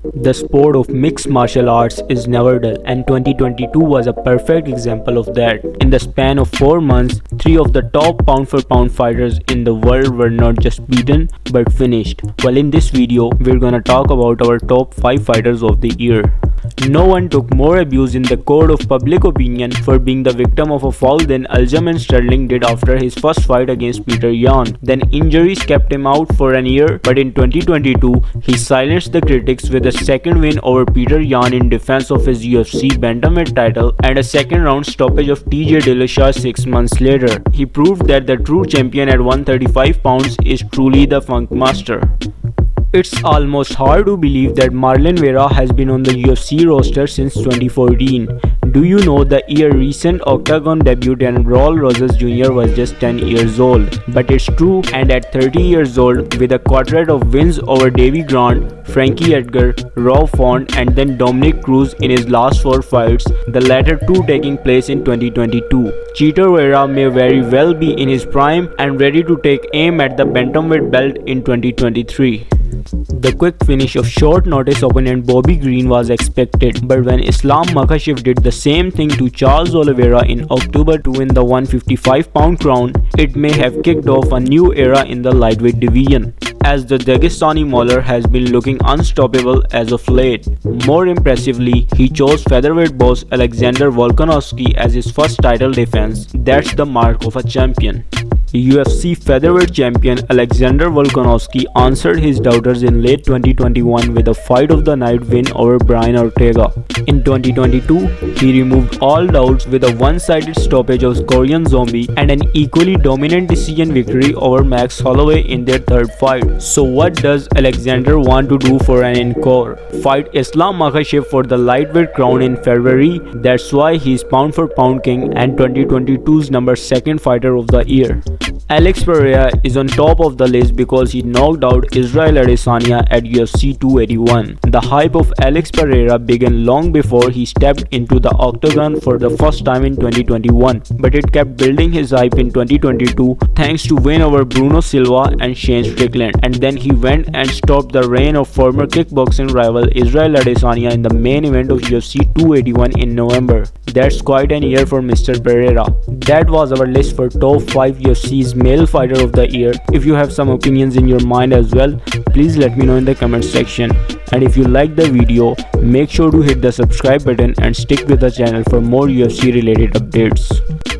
The sport of mixed martial arts is never dull, and 2022 was a perfect example of that. In the span of 4 months, 3 of the top pound-for-pound fighters in the world were not just beaten, but finished. Well, in this video, we're gonna talk about our top 5 fighters of the year. No one took more abuse in the court of public opinion for being the victim of a foul than Aljamain Sterling did after his first fight against Peter Yan. Then injuries kept him out for an year, but in 2022, he silenced the critics with a second win over Peter Yan in defense of his UFC bantamweight title and a second round stoppage of TJ Dillashaw 6 months later. He proved that the true champion at 135 pounds is truly the Funk Master. It's almost hard to believe that Marlon Vera has been on the UFC roster since 2014. Do you know the year recent Octagon debutant Raul Rosas Jr. was just 10 years old? But it's true, and at 30 years old, with a quartet of wins over Davy Grant, Frankie Edgar, Rob Font, and then Dominic Cruz in his last 4 fights, the latter 2 taking place in 2022. Cheater Vera may very well be in his prime and ready to take aim at the bantamweight belt in 2023. The quick finish of short notice opponent Bobby Green was expected, but when Islam Makhachev did the same thing to Charles Oliveira in October to win the 155-pound crown, it may have kicked off a new era in the lightweight division, as the Dagestani mauler has been looking unstoppable as of late. More impressively, he chose featherweight boss Alexander Volkanovski as his first title defense. That's the mark of a champion. UFC featherweight champion Alexander Volkanovski answered his doubters in late 2021 with a fight of the night win over Brian Ortega. In 2022, he removed all doubts with a one-sided stoppage of Korean Zombie and an equally dominant decision victory over Max Holloway in their third fight. So what does Alexander want to do for an encore? Fight Islam Makhachev for the lightweight crown in February? That's why he's pound for pound king and 2022's number 2 fighter of the year. Alex Pereira is on top of the list because he knocked out Israel Adesanya at UFC 281. The hype of Alex Pereira began long before he stepped into the octagon for the first time in 2021, but it kept building his hype in 2022 thanks to win over Bruno Silva and Shane Strickland, and then he went and stopped the reign of former kickboxing rival Israel Adesanya in the main event of UFC 281 in November. That's quite an year for Mr. Pereira. That was our list for top 5 UFC's male fighter of the year. If you have some opinions in your mind as well, please let me know in the comment section. And if you like the video, make sure to hit the subscribe button and stick with the channel for more UFC related updates.